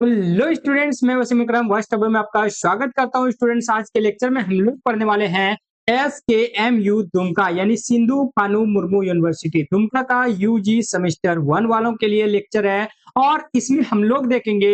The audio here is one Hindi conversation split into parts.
हेलो स्टूडेंट्स, मैं वसीम इकराम वॉइस टैब में आपका स्वागत करता हूं। स्टूडेंट्स, आज के लेक्चर में हम लोग पढ़ने वाले हैं SKMU दुमका यानी सिंधु कानू मुर्मू यूनिवर्सिटी दुमका का यूजी सेमेस्टर 1 वालों के लिए लेक्चर है। और इसमें हम लोग देखेंगे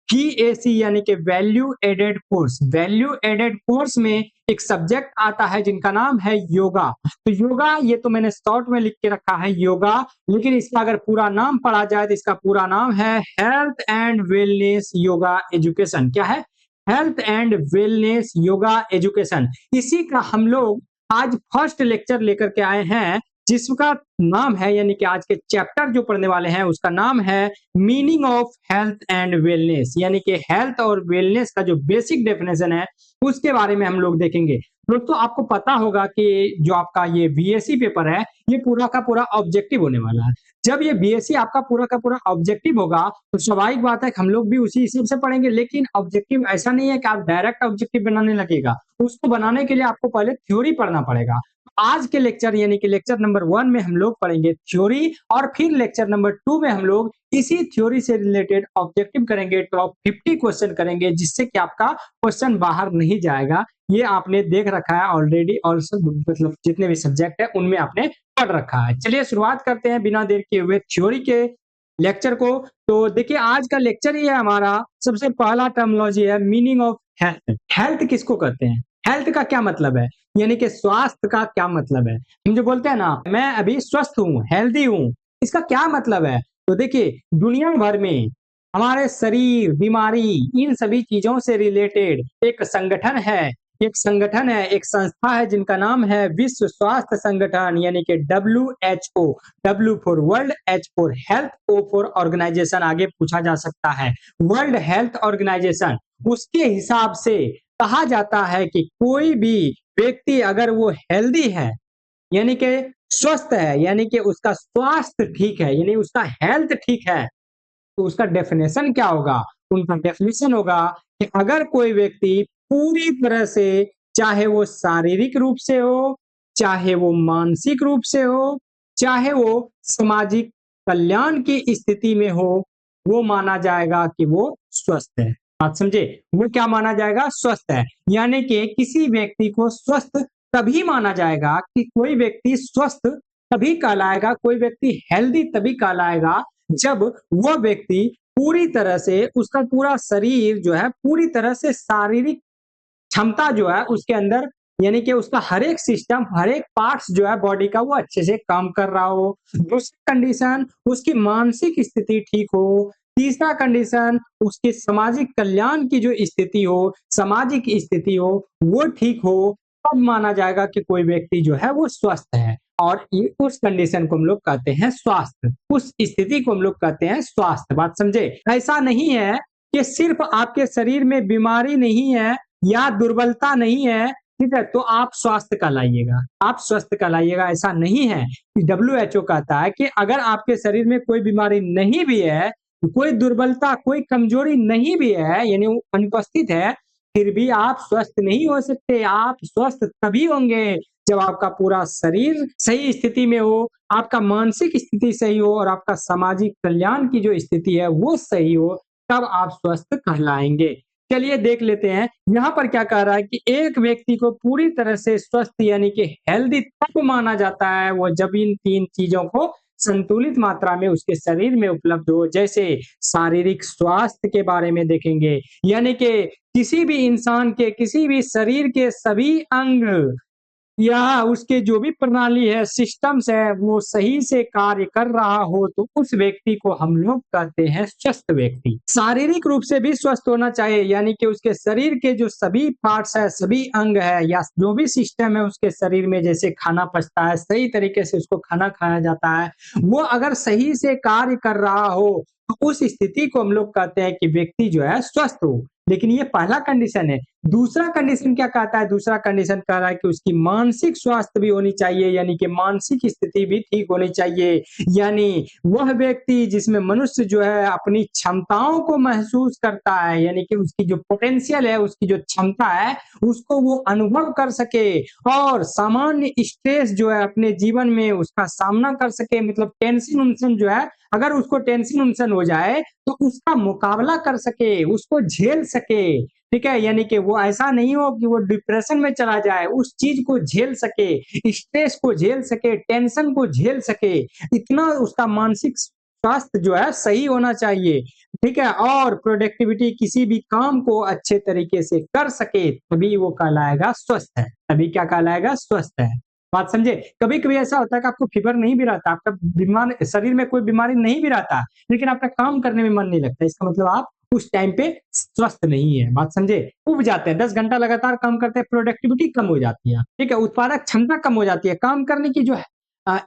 VAC यानी कि value added course. Value added course में एक सब्जेक्ट आता है जिनका नाम है योगा। तो योगा ये तो मैंने शॉर्ट में लिख के रखा है योगा, लेकिन इसका अगर पूरा नाम पढ़ा जाए तो इसका पूरा नाम है health and wellness yoga education. क्या है? Health and wellness yoga education. इसी का हम लोग आज फर्स्ट लेक्चर लेकर के आए हैं, जिसका नाम है यानी कि आज के चैप्टर जो पढ़ने वाले हैं उसका नाम है meaning of health and wellness, यानी कि हेल्थ और वेलनेस का जो बेसिक डेफिनेशन है उसके बारे में हम लोग देखेंगे। दोस्तों, आपको पता होगा कि जो आपका ये बीएससी पेपर है ये पूरा का पूरा ऑब्जेक्टिव होने वाला है। जब ये बीएससी आपका पूरा का पूरा ऑब्जेक्टिव होगा तो स्वाभाविक बात है कि हम लोग भी उसी हिसाब से पढ़ेंगे, लेकिन ऑब्जेक्टिव ऐसा नहीं है कि आप डायरेक्ट ऑब्जेक्टिव बनाने लगेगा। उसको बनाने के लिए आपको पहले थ्योरी पढ़ना पड़ेगा। आज के लेक्चर यानी कि लेक्चर नंबर 1 में हम लोग पढ़ेंगे थ्योरी, और फिर लेक्चर नंबर 2 में हम लोग इसी थ्योरी से रिलेटेड ऑब्जेक्टिव करेंगे, टॉप 50 क्वेश्चन करेंगे, जिससे कि आपका क्वेश्चन बाहर नहीं जाएगा। ये आपने देख रखा है ऑलरेडी, और सब मतलब जितने भी सब्जेक्ट है उनमें आपने पढ़ रखा है। चलिए शुरुआत करते हैं बिना देर किए हुए थ्योरी के लेक्चर को। तो देखिए, आज का लेक्चर ही है हमारा। सबसे पहला टर्मिनोलॉजी है मीनिंग ऑफ हेल्थ। हेल्थ किसको कहते हैं? हेल्थ का क्या मतलब है, यानी कि स्वास्थ्य का क्या मतलब है। हम जो बोलते हैं ना, मैं अभी स्वस्थ हूँ, हेल्दी हूँ, इसका क्या मतलब है? तो देखिए, दुनिया भर में हमारे शरीर, बीमारी, इन सभी चीजों से रिलेटेड एक संगठन है, एक संस्था है जिनका नाम है विश्व स्वास्थ्य संगठन, यानी कि WHO। W for world, H for health, O for organisation आगे पूछा जा सकता है। वर्ल्ड हेल्थ ऑर्गेनाइजेशन, उसके हिसाब से कहा जाता है कि कोई भी व्यक्ति अगर वो हेल्दी है यानी कि स्वस्थ है, यानी कि उसका स्वास्थ्य ठीक है, यानी उसका हेल्थ ठीक है, तो उसका डेफिनेशन क्या होगा? उनका डेफिनेशन होगा कि अगर कोई व्यक्ति पूरी तरह से, चाहे वो शारीरिक रूप से हो, चाहे वो मानसिक रूप से हो, चाहे वो सामाजिक कल्याण की स्थिति में हो, वो माना जाएगा कि वो स्वस्थ है। बात समझे? वो क्या माना जाएगा? स्वस्थ है। यानी कि किसी व्यक्ति को स्वस्थ तभी माना जाएगा कि कोई व्यक्ति स्वस्थ तभी कहलाएगा, कोई व्यक्ति हेल्दी तभी कहलाएगा जब वह व्यक्ति पूरी तरह से, उसका पूरा शरीर जो है पूरी तरह से शारीरिक क्षमता जो है उसके अंदर, यानी कि उसका हर एक सिस्टम, हर एक पार्ट्स जो है बॉडी का वो अच्छे से काम कर रहा हो। दूसरी कंडीशन, उसकी मानसिक स्थिति ठीक हो। तीसरा कंडीशन, उसके सामाजिक कल्याण की जो स्थिति हो, सामाजिक स्थिति हो, वो ठीक हो, तब माना जाएगा कि कोई व्यक्ति जो है वो स्वस्थ है। और ये उस कंडीशन को हम लोग कहते हैं स्वास्थ्य, उस स्थिति को हम लोग कहते हैं स्वास्थ्य। बात समझे? ऐसा नहीं है कि सिर्फ आपके शरीर में बीमारी नहीं है या दुर्बलता नहीं है, ठीक है, तो आप स्वास्थ्य कहलाइएगा, आप स्वस्थ कहलाइएगा, ऐसा नहीं है। WHO कहता है कि अगर आपके शरीर में कोई बीमारी नहीं भी है, कोई दुर्बलता, कोई कमजोरी नहीं भी है, यानी वो अनुपस्थित है, फिर भी आप स्वस्थ नहीं हो सकते। आप स्वस्थ तभी होंगे जब आपका पूरा शरीर सही स्थिति में हो, आपका मानसिक स्थिति सही हो, और आपका सामाजिक कल्याण की जो स्थिति है वो सही हो, तब आप स्वस्थ कहलाएंगे। चलिए देख लेते हैं यहाँ पर क्या कह रहा है कि एक व्यक्ति को पूरी तरह से स्वस्थ यानी कि हेल्दी तब माना जाता है वो जब इन 3 चीजों को संतुलित मात्रा में उसके शरीर में उपलब्ध हो। जैसे शारीरिक स्वास्थ्य के बारे में देखेंगे, यानी कि किसी भी इंसान के, किसी भी शरीर के सभी अंग या उसके जो भी प्रणाली है, सिस्टम्स है, वो सही से कार्य कर रहा हो, तो उस व्यक्ति को हम लोग कहते हैं स्वस्थ व्यक्ति। शारीरिक रूप से भी स्वस्थ होना चाहिए, यानी कि उसके शरीर के जो सभी पार्ट्स है, सभी अंग है, या जो भी सिस्टम है उसके शरीर में, जैसे खाना पचता है, सही तरीके से उसको खाना खाया जाता है, वो अगर सही से कार्य कर रहा हो, तो उस स्थिति को हम लोग कहते हैं कि व्यक्ति जो है स्वस्थ हो। लेकिन ये पहला कंडीशन है। दूसरा कंडीशन क्या कहता है? दूसरा कंडीशन कह रहा है कि उसकी मानसिक स्वास्थ्य भी होनी चाहिए, यानी कि मानसिक स्थिति भी ठीक होनी चाहिए। यानी वह व्यक्ति जिसमें मनुष्य जो है अपनी क्षमताओं को महसूस करता है, यानी कि उसकी जो पोटेंशियल है, उसकी जो क्षमता है, उसको वो अनुभव कर सके और सामान्य स्ट्रेस जो है अपने जीवन में उसका सामना कर सके, मतलब टेंशन-उन्शन जो है, अगर उसको टेंशन-उन्शन हो जाए, तो उसका मुकाबला कर सके, उसको झेल सके। ठीक है? यानी कि वो ऐसा नहीं हो कि वो डिप्रेशन में चला जाए, उस चीज़ को झेल सके, स्ट्रेस को झेल सके, टेंशन को झेल सके, इतना उसका मानसिक स्वास्थ्य जो है सही होना चाहिए, ठीक है? और प्रोडक्टिविटी किसी भी काम को अच्छे तरीके से कर सके, तभी वो कहलाएगा स्वस्थ है। तभी क्या कहलाएगा? स्वस्थ है। बात समझे? कभी-कभी ऐसा होता है कि आपको फ़ीवर नहीं भी रहता, आपका बीमार शरीर में कोई बीमारी नहीं भी रहता, लेकिन आपका काम करने में मन नहीं लगता, इसका मतलब आप उस टाइम पे स्वस्थ नहीं है, बात समझे? ऊब जाते हैं, 10 घंटा लगातार काम करते हैं, प्रोडक्टिविटी कम हो जाती है, ठीक है? उत्पादक क्षमता कम हो जाती है, काम करने की जो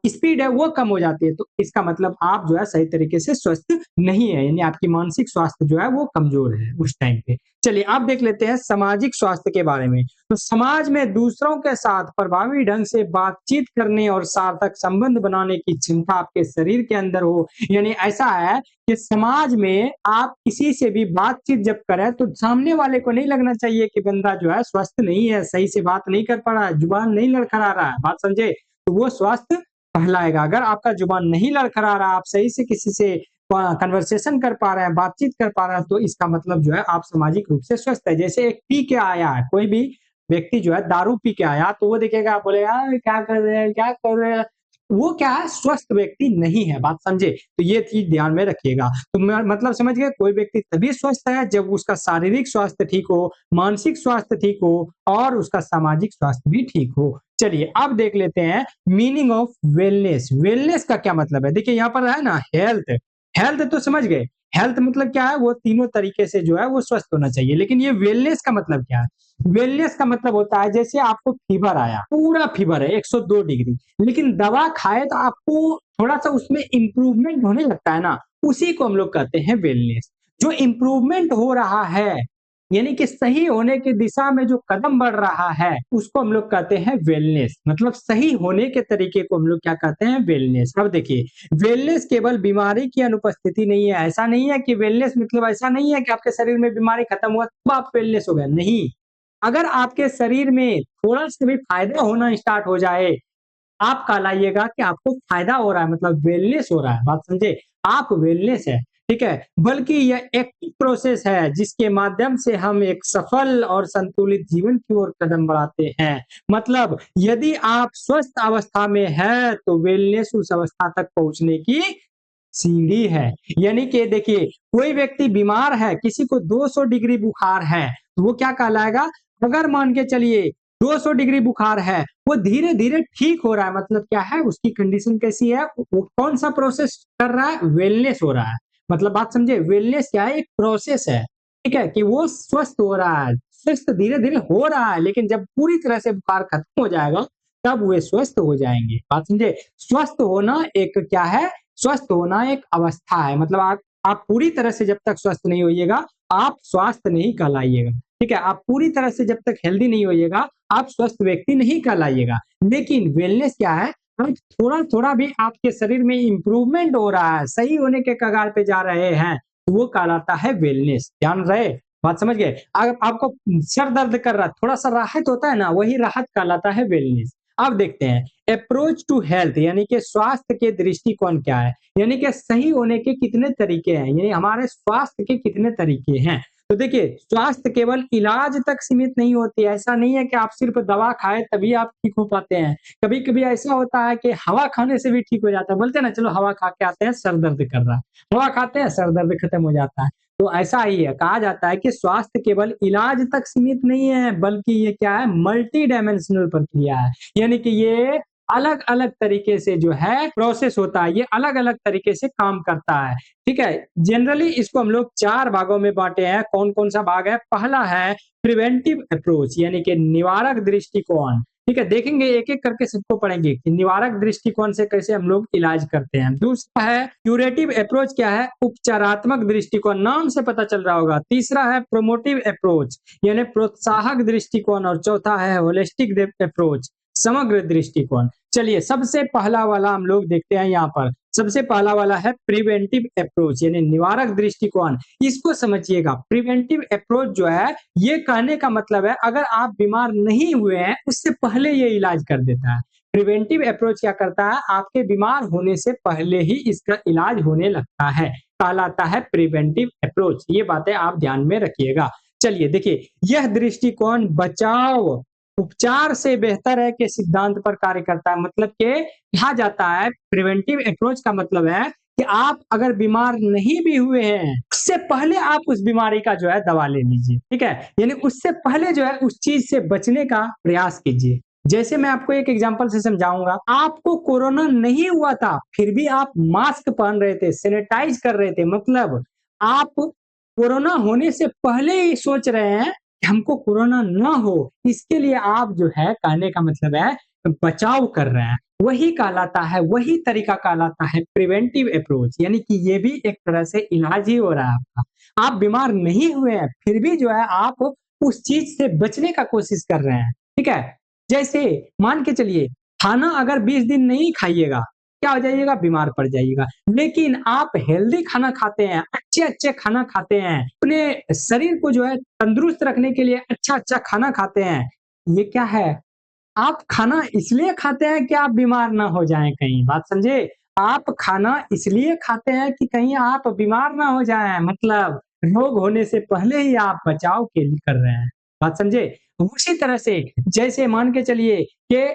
स्पीड है वो कम हो जाती है, तो इसका मतलब आप जो है सही तरीके से स्वस्थ नहीं है, यानी आपकी मानसिक स्वास्थ्य जो है वो कमज़ोर है उस टाइम पे। चलिए अब देख लेते हैं सामाजिक स्वास्थ्य के बारे में। तो समाज में दूसरों के साथ प्रभावी ढंग से बातचीत करने और सार्थक संबंध बनाने की क्षमता आपके शरीर के अंदर हो, यानी ऐसा है कि समाज में आप किसी से भी बातचीत जब करें तो सामने वाले को नहीं लगना चाहिए कि बंदा जो है स्वस्थ नहीं है, सही से बात नहीं कर पा रहा है, जुबान नहीं लड़खड़ा रहा है, बात समझे? तो वो स्वास्थ्य कहलाएगा। अगर आपका जुबान नहीं लड़खड़ा रहा, आप सही से किसी से कन्वर्सेशन कर पा रहे हैं, बातचीत कर पा रहे हैं, तो इसका मतलब जो है आप सामाजिक रूप से स्वस्थ है। जैसे एक पी के आया है, कोई भी व्यक्ति जो है दारू पी के आया, तो वो देखेगा, बोलेगा, क्या कर रहे हैं, क्या कर रहे हैं? वो क्या है? स्वस्थ व्यक्ति नहीं है, बात समझे? तो ये चीज़ ध्यान में रखिएगा। तो म मतलब समझ गए, कोई व्यक्ति तभी स्वस्थ है जब उसका शारीरिक स्वास्थ्य ठीक हो, मानसिक स्वास्थ्य ठीक हो और उसका सामाजिक स्वास्थ्य भी ठीक हो। चलिए अब देख लेते हैं मीनिंग ऑफ वेलनेस। वेलनेस का क्या मतलब है? देखिए यहाँ पर है ना हेल्थ, हेल्थ तो समझ गए। हेल्थ मतलब क्या है? वो तीनों तरीके से जो है वो स्वस्थ होना चाहिए। लेकिन ये वेलनेस का मतलब क्या है? वेलनेस का मतलब होता है जैसे आपको फीवर आया, पूरा फीवर है 102 डिग्री, लेकिन दवा खाए तो आपको थोड़ा-सा उसमें इम्प्रूवमेंट होने लगता है ना, उसी को हम लोग कहते हैं वेलनेस। जो इम्प्रूवमेंट हो रहा है, यानी कि सही होने की दिशा में जो कदम बढ़ रहा है, उसको हम लोग कहते हैं वेलनेस। मतलब सही होने के तरीके को हम लोग क्या कहते हैं? वेलनेस। अब देखिए, वेलनेस केवल बीमारी की अनुपस्थिति नहीं है। ऐसा नहीं है कि वेलनेस मतलब ऐसा नहीं है कि आपके शरीर में बीमारी खत्म हुआ, तब आप वेलनेस हो गए, नहीं। अगर आपके शरीर में थोड़ा-सा भी फ़ायदा होना स्टार्ट हो जाए, आप कहलाइएगा कि आपको फ़ायदा हो रहा है, मतलब वेलनेस हो रहा है, बात समझे? आप वेलनेस है, ठीक है? बल्कि यह एक्टिव प्रोसेस है जिसके माध्यम से हम एक सफल और संतुलित जीवन की ओर कदम बढ़ाते हैं। मतलब यदि आप स्वस्थ अवस्था में हैं, तो वेलनेस उस अवस्था तक पहुँचने की सीढ़ी है। यानी कि देखिए, कोई व्यक्ति बीमार है, किसी को 200 डिग्री बुखार है, तो वो क्या कहलाएगा? अगर मान के चलिए 200 डिग्री बुखार है, वो धीरे-धीरे ठीक हो रहा है, मतलब क्या है? उसकी कंडीशन कैसी है? वो कौन-सा प्रोसेस कर रहा है? वेलनेस हो रहा है। मतलब बात समझे? वेलनेस क्या है? एक प्रोसेस है, ठीक है? कि वो स्वस्थ हो रहा है, स्वस्थ धीरे-धीरे हो रहा है, लेकिन जब पूरी तरह से बुखार खत्म हो जाएगा, तब वे स्वस्थ हो जाएँगे। बात समझे? स्वस्थ होना एक क्या है? स्वस्थ होना एक अवस्था है, मतलब आप पूरी तरह से जब तक स्वस्थ नहीं होइएगा, आप स्वास्थ्य नहीं कहलाइएगा, ठीक है? आप पूरी तरह से जब तक हेल्दी नहीं होइएगा, आप स्वस्थ व्यक्ति नहीं कहलाइएगा। लेकिन वेलनेस क्या है? आप थोड़ा-थोड़ा भी आपके शरीर में इम्प्रूवमेंट हो रहा है, सही होने के कगार पे जा रहे हैं, तो वो कहलाता है वेलनेस। ध्यान रहे, बात समझ गए? अगर आपको सर दर्द कर रहा है, थोड़ा-सा राहत होता है ना, वही राहत कहलाता है वेलनेस। अब देखते हैं अप्रोच टू हेल्थ, यानी कि स्वास्थ्य के दृष्टिकोण क्या है? यानी कि सही होने के कितने तरीके हैं, यानी हमारे स्वास्थ्य के कितने तरीके हैं। तो देखिए, स्वास्थ्य केवल इलाज तक सीमित नहीं होती है। ऐसा नहीं है कि आप सिर्फ दवा खाएँ तभी आप ठीक हो पाते हैं। कभी-कभी ऐसा होता है कि हवा खाने से भी ठीक हो जाता है। बोलते हैं ना, चलो हवा खा के आते हैं, सर दर्द कर रहा है। हवा खाते हैं, सर दर्द खत्म हो जाता है। तो ऐसा ही है, कहा जाता है कि स्वास्थ्य केवल इलाज तक सीमित नहीं है, बल्कि ये क्या है? मल्टी डायमेंशनल प्रक्रिया है। यानी कि ये अलग-अलग तरीके से जो है प्रोसेस होता है, ये अलग-अलग तरीके से काम करता है, ठीक है? जनरली इसको हम लोग 4 भागों में बाँटे हैं, कौन-कौन सा भाग है? पहला है प्रिवेंटिव अप्रोच, यानी कि निवारक दृष्टिकोण, ठीक है, देखेंगे एक-एक करके सबको पढ़ेंगे कि निवारक दृष्टिकोण से कैसे हम लोग इलाज करते हैं। दूसरा है क्यूरेटिव अप्रोच क्या है? उपचारात्मक दृष्टिकोण, नाम से पता चल रहा होगा। तीसरा है प्रोमोटिव अप्रोच यानी प्रोत्साहक दृष्टिकोण और चौथा है होलिस्टिक अप्रोच, समग्र दृष्टिकोण। चलिए सबसे पहला वाला हम लोग देखते हैं यहाँ पर। सबसे पहला वाला है प्रिवेंटिव अप्रोच यानी निवारक दृष्टिकोण। इसको समझिएगा, प्रिवेंटिव अप्रोच जो है ये कहने का मतलब है अगर आप बीमार नहीं हुए हैं उससे पहले ये इलाज कर देता है। प्रिवेंटिव अप्रोच क्या करता है? आपके बीमार होने से पहले ही इसका इलाज होने लगता है, कहलाता है प्रिवेंटिव अप्रोच। ये बातें आप ध्यान में रखिएगा। चलिए देखिए, यह दृष्टिकोण बचाव उपचार से बेहतर है के सिद्धांत पर कार्य करता है। मतलब के कहा जाता है प्रिवेंटिव अप्रोच का मतलब है कि आप अगर बीमार नहीं भी हुए हैं उससे पहले आप उस बीमारी का जो है दवा ले लीजिए, ठीक है, यानी उससे पहले जो है उस चीज से बचने का प्रयास कीजिए। जैसे मैं आपको एक एग्जांपल से समझाऊंगा, आपको कोरोना नहीं हुआ था फिर भी आप मास्क पहन रहे थे, सैनिटाइज कर रहे थे, मतलब आप कोरोना होने से पहले ही सोच रहे हैं कि हमको कोरोना ना हो, इसके लिए आप जो है कहने का मतलब है बचाव कर रहे हैं। वही कहलाता है, वही तरीका कहलाता है प्रिवेंटिव अप्रोच, यानी कि ये भी एक तरह से इलाज ही हो रहा है आपका। आप बीमार नहीं हुए हैं फिर भी जो है आप उस चीज से बचने का कोशिश कर रहे हैं, ठीक है। जैसे मान के चलिए खाना अगर 20 दिन नहीं खाइएगा क्या हो जाइएगा? बीमार पड़ जाइएगा। लेकिन आप हेल्दी खाना खाते हैं, अच्छे-अच्छे खाना खाते हैं, अपने शरीर को जो है तंदुरुस्त रखने के लिए अच्छा-अच्छा खाना खाते हैं। ये क्या है? आप खाना इसलिए खाते हैं कि आप बीमार ना हो जाएँ कहीं, बात समझे? आप खाना इसलिए खाते हैं कि कहीं आप बीमार ना हो जाएँ, मतलब रोग होने से पहले ही आप बचाव के लिए कर रहे हैं, बात समझे? उसी तरह से जैसे मान के चलिए कि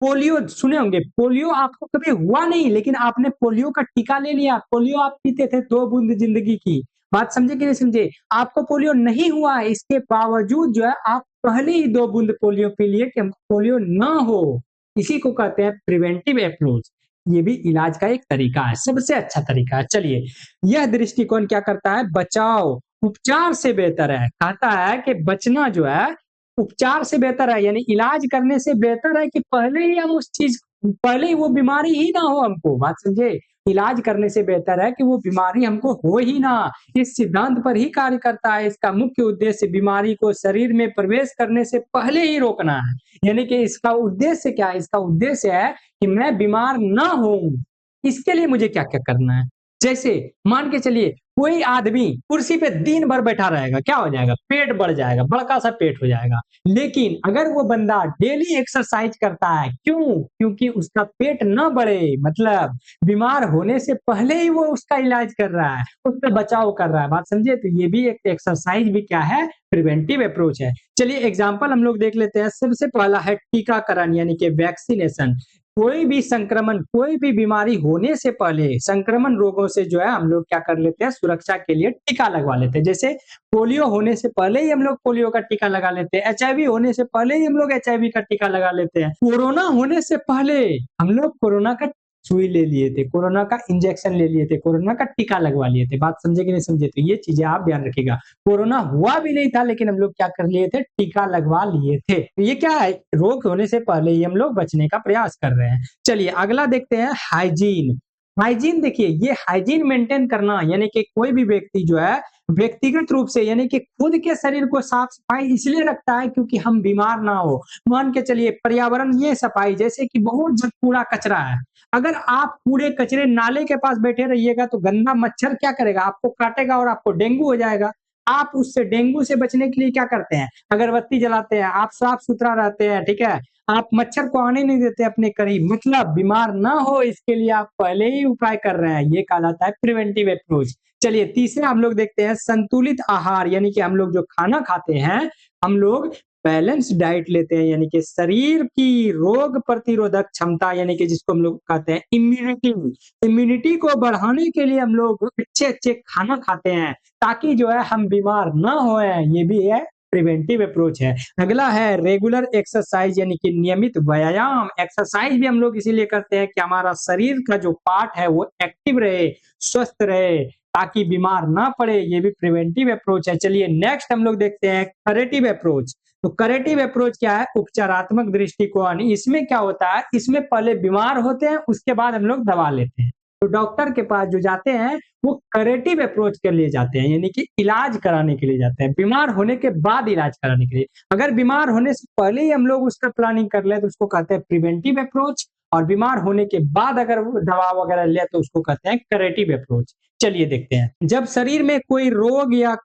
पोलियो सुने होंगे, पोलियो आपको कभी हुआ नहीं लेकिन आपने पोलियो का टीका ले लिया, पोलियो आप पीते थे 2 बूंद ज़िंदगी की, बात समझे कि नहीं समझे? आपको पोलियो नहीं हुआ है, इसके बावजूद जो है आप पहले ही 2 बूंद पोलियो पी लिए कि हमको पोलियो ना हो। इसी को कहते हैं प्रिवेंटिव अप्रोच। ये भी इलाज का एक तरीका है, सबसे अच्छा तरीका है। चलिए, यह दृष्टिकोण क्या करता है? बचाव उपचार से बेहतर है। कहता है कि बचना जो है उपचार से बेहतर है, यानी इलाज करने से बेहतर है कि पहले ही हम उस चीज पहले ही वो बीमारी ही ना हो हमको, बात समझे? इलाज करने से बेहतर है कि वो बीमारी हमको हो ही ना। इस सिद्धांत पर ही कार्य करता है। इसका मुख्य उद्देश्य बीमारी को शरीर में प्रवेश करने से पहले ही रोकना है। यानी कि इसका उद्देश्य क्या है? इसका उद्देश्य है कि मैं बीमार ना होऊँ, इसके लिए मुझे क्या-क्या करना है। जैसे मान के चलिए कोई आदमी कुर्सी पे दिन भर बैठा रहेगा, क्या हो जाएगा? पेट बढ़ जाएगा, बड़का-सा पेट हो जाएगा। लेकिन अगर वो बंदा डेली एक्सरसाइज करता है, क्यों? क्योंकि उसका पेट ना बढ़े, मतलब बीमार होने से पहले ही वो उसका इलाज कर रहा है, उससे बचाव कर रहा है, बात समझे? तो ये भी एक एक्सरसाइज भी क्या है? प्रिवेंटिव अप्रोच है। चलिए एग्जांपल हम लोग देख लेते हैं। सबसे पहला है टीकाकरण यानी कि वैक्सीनेशन। कोई भी संक्रमण, कोई भी बीमारी होने से पहले संक्रमण रोगों से जो है हम लोग क्या कर लेते हैं? सुरक्षा के लिए टीका लगवा लेते हैं। जैसे पोलियो होने से पहले ही हम लोग पोलियो का टीका लगा लेते हैं, एचआईवी होने से पहले ही हम लोग एचआईवी का टीका लगा लेते हैं, कोरोना होने से पहले हम लोग कोरोना का सुई ले लिए थे, कोरोना का इंजेक्शन ले लिए थे, कोरोना का टीका लगवा लिए थे, बात समझे कि नहीं समझे? तो ये चीजें आप ध्यान रखिएगा। कोरोना हुआ भी नहीं था लेकिन हम लोग क्या कर लिए थे? टीका लगवा लिए थे। तो ये क्या है? रोग होने से पहले ही हम लोग बचने का प्रयास कर रहे हैं। चलिए अगला देखते हैं हाइजीन। हाइजीन देखिए, ये हाइजीन मेंटेन करना यानी कि कोई भी व्यक्ति जो है व्यक्तिगत रूप से यानी कि खुद के शरीर को साफ-सफाई इसलिए रखता है क्योंकि हम बीमार ना हो। मान के चलिए पर्यावरण ये सफाई जैसे कि बहुत कूड़ा-कचरा है। अगर आप कूड़े-कचरे नाले के पास बैठे रहिएगा तो गंदा मच्छर क्या करेगा? आपको काटेगा और आपको डेंगू हो जाएगा। आप उससे डेंगू से बचने के लिए क्या करते हैं? अगरबत्ती जलाते हैं, आप साफ-सुथरा रहते हैं, ठीक है? आप मच्छर को आने नहीं देते अपने करीब, मतलब बीमार ना हो इसके लिए आप पहले ही उपाय कर रहे हैं। ये कहलाता है प्रिवेंटिव अप्रोच। चलिए तीसरा हम लोग देखते हैं संतुलित आहार यानी कि हम लोग जो खाना खाते हैं, हम लोग बैलेंस डाइट लेते हैं यानी कि शरीर की रोग प्रतिरोधक क्षमता यानी कि जिसको हम लोग कहते हैं इम्यूनिटी, इम्यूनिटी को बढ़ाने के लिए हम लोग अच्छे-अच्छे खाना खाते हैं ताकि जो है हम बीमार ना होएँ, ये भी है प्रिवेंटिव अप्रोच है। अगला है रेगुलर एक्सरसाइज यानी कि नियमित व्यायाम। एक्सरसाइज भी हम लोग इसीलिए करते हैं कि हमारा शरीर का जो पार्ट है वो एक्टिव रहे, स्वस्थ रहे, ताकि बीमार ना पड़े, ये भी प्रिवेंटिव अप्रोच है। चलिए नेक्स्ट हम लोग देखते हैं करेटिव अप्रोच। तो करेटिव अप्रोच क्या है? उपचारात्मक दृष्टिकोण। इसमें क्या होता है, इसमें पहले बीमार होते हैं, उसके बाद हम लोग दवा लेते हैं। तो डॉक्टर के पास जो जाते हैं वो करेटिव अप्रोच के लिए जाते हैं, यानी कि इलाज कराने के लिए जाते हैं, बीमार होने के बाद इलाज कराने के लिए। अगर बीमार होने से पहले ही हम लोग उसका प्लानिंग कर ले तो उसको कहते हैं प्रिवेंटिव अप्रोच, और बीमार होने के बाद अगर दवा वगैरह ले तो उसको कहते हैं करेटिव अप्रोच। चलिए देखते हैं, जब शरीर में कोई रोग या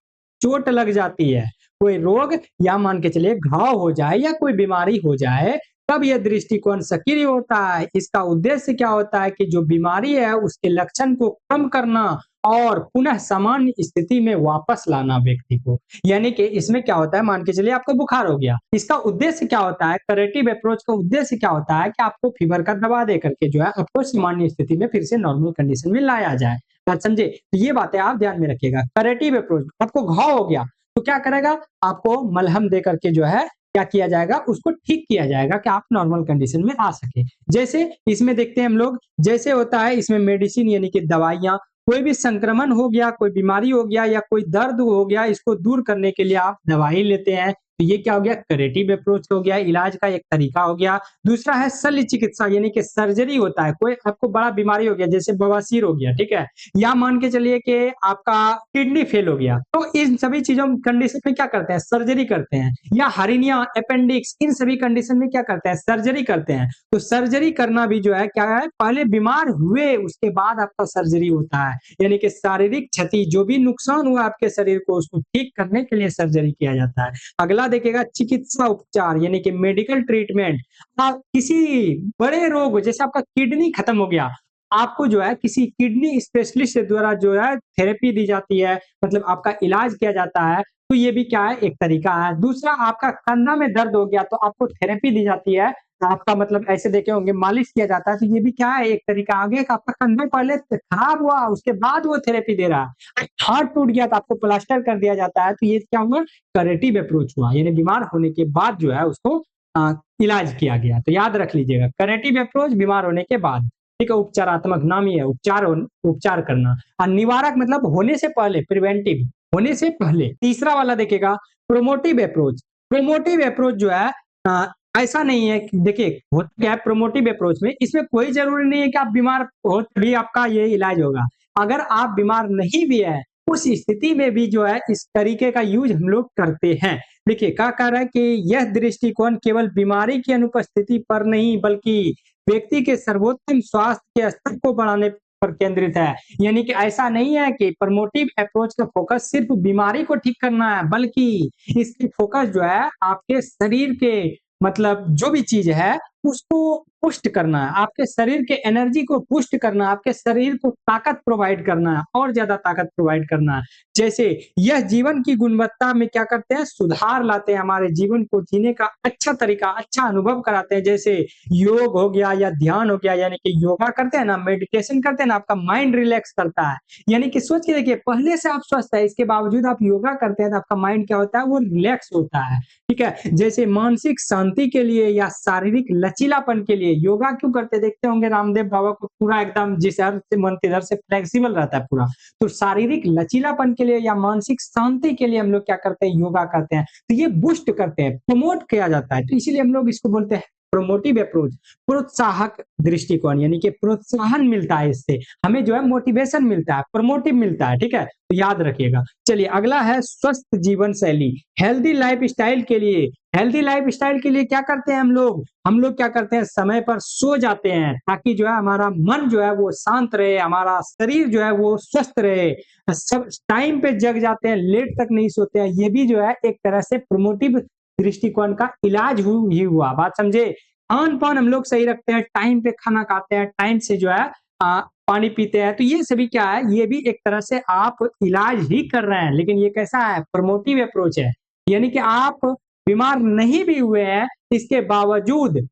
चोट लग जाती है, कोई रोग या मान के चलिए घाव हो जाए या कोई बीमारी हो जाए, तब यह दृष्टिकोण सक्रिय होता है। इसका उद्देश्य क्या होता है कि जो बीमारी है उसके लक्षण को कम करना और पुनः सामान्य स्थिति में वापस लाना व्यक्ति को। यानी कि इसमें क्या होता है, मान के चलिए आपको बुखार हो गया, इसका उद्देश्य क्या होता है, करेटिव अप्रोच का उद्देश्य क्या होता है कि आपको फीवर का दवा दे करके जो है आपको सामान्य स्थिति में फिर से नॉर्मल कंडीशन में लाया जाए। बात समझे? तो ये बातें आप ध्यान में रखिएगा। करेटिव अप्रोच, आपको घाव हो गया तो क्या करेगा, आपको मलहम दे करके जो है क्या किया जाएगा, उसको ठीक किया जाएगा कि आप नॉर्मल कंडीशन में आ सके। जैसे इसमें देखते हैं हम लोग, जैसे होता है इसमें मेडिसिन यानी कि दवाइयाँ, कोई भी संक्रमण हो गया, कोई बीमारी हो गया या कोई दर्द हो गया, इसको दूर करने के लिए आप दवाई लेते हैं। तो ये क्या हो गया, करेटिव अप्रोच हो गया, इलाज का एक तरीका हो गया। दूसरा है शल्य चिकित्सा, यानी कि सर्जरी होता है, कोई आपको बड़ा बीमारी हो गया जैसे बवासीर हो गया, ठीक है, या मान के चलिए कि आपका किडनी फेल हो गया, तो इन सभी चीजों कंडीशन में क्या करते हैं, सर्जरी करते हैं। या हर्निया, अपेंडिक्स, इन सभी कंडीशन में क्या करते हैं, सर्जरी करते हैं। तो सर्जरी करना भी जो है क्या है, पहले बीमार हुए उसके बाद आपका सर्जरी होता है, यानी कि शारीरिक क्षति जो भी नुकसान हुआ आपके शरीर को उसको ठीक करने के लिए सर्जरी किया जाता है। अगला देखिएगा चिकित्सा उपचार, यानी कि मेडिकल ट्रीटमेंट। आप किसी बड़े रोग जैसे आपका किडनी खत्म हो गया, आपको जो है किसी किडनी स्पेशलिस्ट द्वारा जो है थेरेपी दी जाती है, मतलब आपका इलाज किया जाता है। तो ये भी क्या है, एक तरीका है। दूसरा, आपका कंधा में दर्द हो गया तो आपको थेरेपी दी जाती है, आपका मतलब ऐसे देखे होंगे मालिश किया जाता है। तो ये भी क्या है, एक तरीका आ गया कि आपका कंधा पहले खराब हुआ उसके बाद वो थेरेपी दे रहा है। हाथ टूट गया तो आपको प्लास्टर कर दिया जाता है। तो ये क्या हुआ, करेटिव अप्रोच हुआ, यानी बीमार होने के बाद जो है उसको इलाज किया गया। तो याद रख लीजिएगा, करेटिव अप्रोच बीमार होने के बाद, ठीक है। उपचारात्मक नाम ही है, उपचार करना। और निवारक मतलब होने से पहले, प्रिवेंटिव, होने से पहले। तीसरा वाला देखेगा प्रोमोटिव अप्रोच। प्रोमोटिव अप्रोच जो है ऐसा नहीं है कि देखिए होता क्या है प्रोमोटिव अप्रोच में, इसमें कोई जरूरी नहीं है कि आप बीमार हो तभी आपका ये इलाज होगा। अगर आप बीमार नहीं भी है उस स्थिति में भी जो है इस तरीके का यूज हम लोग करते हैं। देखिए क्या कह रहा है कि यह दृष्टिकोण केवल बीमारी की अनुपस्थिति पर नहीं बल्कि व्यक्ति के सर्वोत्तम स्वास्थ्य के स्तर को बढ़ाने पर केंद्रित है। यानी कि ऐसा नहीं है कि प्रमोटिव अप्रोच का फोकस सिर्फ बीमारी को ठीक करना है, बल्कि इसकी फोकस जो है आपके शरीर के मतलब जो भी चीज है उसको पुष्ट करना है, आपके शरीर के एनर्जी को पुष्ट करना है, आपके शरीर को ताकत प्रोवाइड करना है, और ज्यादा ताकत प्रोवाइड करना है। जैसे यह जीवन की गुणवत्ता में क्या करते हैं, सुधार लाते हैं, हमारे जीवन को जीने का अच्छा तरीका, अच्छा अनुभव कराते हैं। जैसे योग हो गया या ध्यान हो गया, यानी कि योगा करते हैं ना, मेडिटेशन करते हैं ना, आपका माइंड रिलैक्स करता है। यानी कि सोच के देखिए, पहले से आप स्वस्थ है, इसके बावजूद आप योगा करते हैं तो आपका माइंड क्या होता है, वो रिलैक्स होता है, ठीक है। जैसे मानसिक शांति के लिए या शारीरिक लचीलापन के लिए योगा क्यों करते, देखते होंगे रामदेव बाबा को पूरा एकदम जिस इधर से मन इधर से फ्लेक्सिबल रहता है पूरा। तो शारीरिक लचीलापन के लिए या मानसिक शांति के लिए हम लोग क्या करते हैं, योगा करते हैं। तो ये बूस्ट करते हैं, प्रमोट किया जाता है, तो इसीलिए हम लोग इसको बोलते हैं प्रोमोटिव अप्रोच, प्रोत्साहक दृष्टिकोण। यानी कि प्रोत्साहन मिलता है, इससे हमें जो है मोटिवेशन मिलता है, प्रमोटिव मिलता है, ठीक है। तो याद रखिएगा। चलिए अगला है स्वस्थ जीवन शैली, हेल्दी लाइफ स्टाइल के लिए। हेल्दी लाइफ स्टाइल के लिए क्या करते हैं हम लोग क्या करते हैं, समय पर सो जाते हैं ताकि जो है हमारा मन जो है वो शांत रहे, हमारा शरीर जो है वो स्वस्थ रहे। सब टाइम पे जग जाते हैं, लेट तक नहीं सोते हैं, ये भी जो है एक तरह से प्रोमोटिव दृष्टिकोण का इलाज ही हुआ। बात समझे। खान पान हम लोग सही रखते हैं, टाइम पे खाना खाते हैं, टाइम से जो है पानी पीते हैं, तो ये सभी क्या है, ये भी एक तरह से आप इलाज ही कर रहे हैं, लेकिन ये कैसा है, प्रोमोटिव अप्रोच है। यानी कि आप बीमार नहीं भी हुए हैं, इसके बावजूद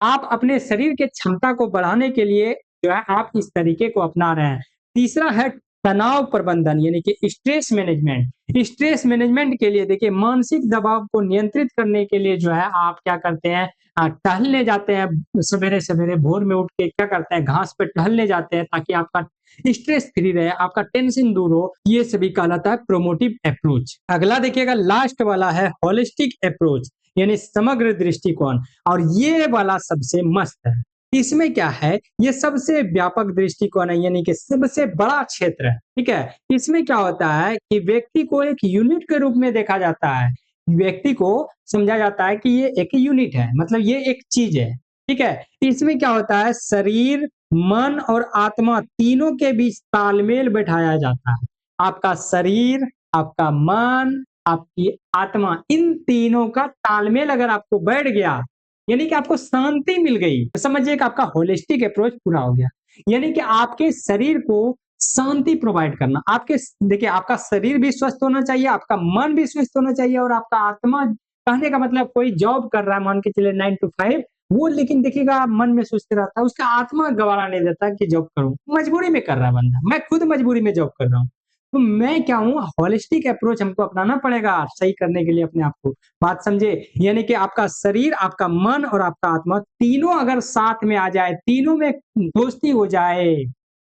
आप अपने शरीर के क्षमता को बढ़ाने के लिए जो है आप इस तरीके को अपना रहे हैं। तीसरा है तनाव प्रबंधन, यानी कि स्ट्रेस मैनेजमेंट। स्ट्रेस मैनेजमेंट के लिए देखिए, मानसिक दबाव को नियंत्रित करने के लिए जो है आप क्या करते हैं, टहलने जाते हैं, सवेरे सवेरे भोर में उठ के क्या करते हैं, घास पे टहलने जाते हैं ताकि आपका स्ट्रेस फ्री रहे, आपका टेंशन दूर हो, ये सभी कहलाता है प्रोमोटिव अप्रोच। अगला देखिएगा लास्ट वाला है होलिस्टिक अप्रोच यानी समग्र दृष्टिकोण, और ये वाला सबसे मस्त है। इसमें क्या है, ये सबसे व्यापक दृष्टिकोण है यानी कि सबसे बड़ा क्षेत्र है, ठीक है। इसमें क्या होता है कि व्यक्ति को एक यूनिट के रूप में देखा जाता है, व्यक्ति को समझा जाता है कि ये एक यूनिट है, मतलब ये एक चीज है, ठीक है। इसमें क्या होता है, शरीर, मन और आत्मा तीनों के बीच तालमेल बैठाया जाता है। आपका शरीर, आपका मन, आपकी आत्मा, इन तीनों का तालमेल अगर आपको बैठ गया, यानी कि आपको शांति मिल गई, तो समझिए कि आपका होलिस्टिक अप्रोच पूरा हो गया। यानी कि आपके शरीर को शांति प्रोवाइड करना, आपके देखिए आपका शरीर भी स्वस्थ होना चाहिए, आपका मन भी स्वस्थ होना चाहिए, और आपका आत्मा, कहने का मतलब कोई जॉब कर रहा है, मान के चलिए 9 to 5, वो लेकिन देखिएगा मन में सोचते रहता है, उसका आत्मा गवारा नहीं देता कि जॉब करूं, मजबूरी में कर रहा है बंदा, मैं खुद मजबूरी में जॉब कर रहा हूँ। तो मैं क्या हूँ, होलिस्टिक अप्रोच हमको अपनाना पड़ेगा सही करने के लिए अपने आप को, बात समझे। यानी कि आपका शरीर, आपका मन और आपका आत्मा तीनों अगर साथ में आ जाए, तीनों में दोस्ती हो जाए,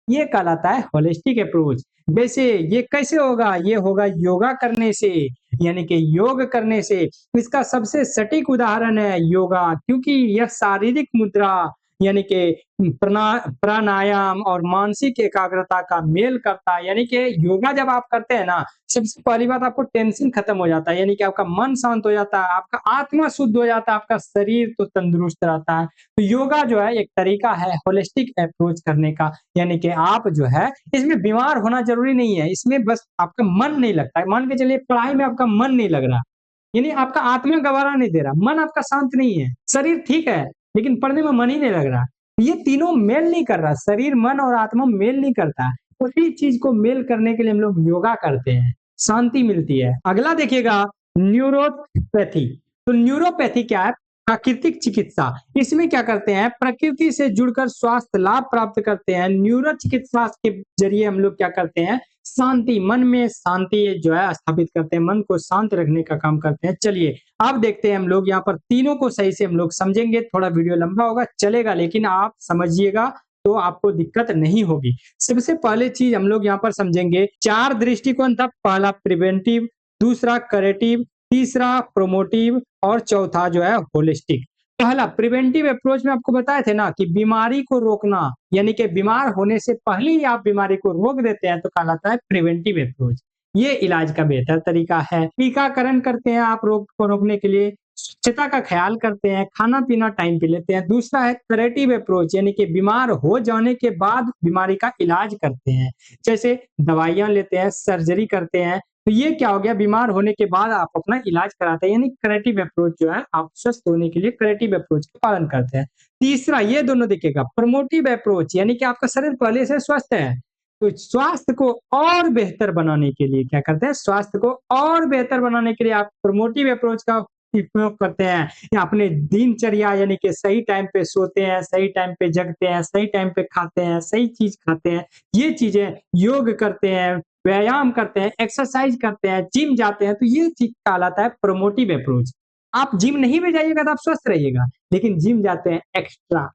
ये कहलाता है होलिस्टिक अप्रोच। वैसे ये कैसे होगा, ये होगा योगा करने से, यानी कि योग करने से। इसका सबसे सटीक उदाहरण है योगा, क्योंकि यह शारीरिक मुद्रा यानी कि प्राणायाम और मानसिक एकाग्रता का मेल करता है। यानी कि योगा जब आप करते हैं ना, सबसे पहली बात आपको टेंशन खत्म हो जाता है, यानी कि आपका मन शांत हो जाता है, आपका आत्मा शुद्ध हो जाता है, आपका शरीर तो तंदुरुस्त रहता है। तो योगा जो है एक तरीका है होलिस्टिक अप्रोच करने का, यानी कि आप जो है इसमें बीमार होना जरूरी नहीं है, इसमें बस आपका मन नहीं लगता है। मान के चलिए पढ़ाई में आपका मन नहीं लग रहा, यानी आपका आत्मा गवारा नहीं दे रहा, मन आपका शांत नहीं है, शरीर ठीक है लेकिन पढ़ने में मन ही नहीं लग रहा, ये तीनों मेल नहीं कर रहा, शरीर, मन और आत्मा मेल नहीं करता है। उसी चीज को मेल करने के लिए हम लोग योगा करते हैं, शांति मिलती है। अगला देखिएगा न्यूरोपैथी। तो न्यूरोपैथी क्या है, प्राकृतिक चिकित्सा। इसमें क्या करते हैं, प्रकृति से जुड़कर स्वास्थ्य लाभ प्राप्त करते हैं। न्यूरो चिकित्सा के जरिए हम लोग क्या करते हैं, शांति, मन में शांति जो है स्थापित करते हैं, मन को शांत रखने का काम करते हैं। चलिए अब देखते हैं हम लोग यहाँ पर तीनों को सही से हम लोग समझेंगे, थोड़ा वीडियो लंबा होगा चलेगा, लेकिन आप समझिएगा तो आपको दिक्कत नहीं होगी। सबसे पहले चीज हम लोग यहाँ पर समझेंगे, 4 दृष्टिकोण था, पहला प्रिवेंटिव, दूसरा करेटिव, तीसरा प्रोमोटिव और चौथा जो है होलिस्टिक। पहला प्रिवेंटिव अप्रोच में आपको बताए थे ना कि बीमारी को रोकना, यानी कि बीमार होने से पहले ही आप बीमारी को रोक देते हैं, तो कहलाता है प्रिवेंटिव अप्रोच। ये इलाज का बेहतर तरीका है। टीकाकरण करते हैं आप रोग को रोकने के लिए, स्वच्छता का ख्याल करते हैं, खाना पीना टाइम पे लेते हैं। दूसरा है करेटिव अप्रोच, यानी कि बीमार हो जाने के बाद बीमारी का इलाज करते हैं, जैसे दवाइयां लेते हैं, सर्जरी करते हैं। तो ये क्या हो गया, बीमार होने के बाद आप अपना इलाज कराते हैं, यानी करेटिव अप्रोच जो है आप स्वस्थ होने के लिए करेटिव अप्रोच का पालन करते हैं। तीसरा ये दोनों देखिएगा प्रमोटिव अप्रोच, यानी कि आपका शरीर पहले से स्वस्थ है, तो स्वास्थ्य को और बेहतर बनाने के लिए क्या करते हैं, स्वास्थ्य को और बेहतर बनाने के लिए आप प्रमोटिव अप्रोच का उपयोग करते हैं, या अपने दिनचर्या यानी कि सही टाइम पे सोते हैं, सही टाइम पे जगते हैं, सही टाइम पे खाते हैं, सही चीज खाते हैं, ये चीजें, योग करते हैं, व्यायाम करते हैं, एक्सरसाइज करते हैं, जिम जाते हैं, तो ये चीज कहलाता है प्रोमोटिव अप्रोच। आप जिम नहीं भी जाइएगा तो आप स्वस्थ रहिएगा, लेकिन जिम जाते हैं एक्स्ट्रा,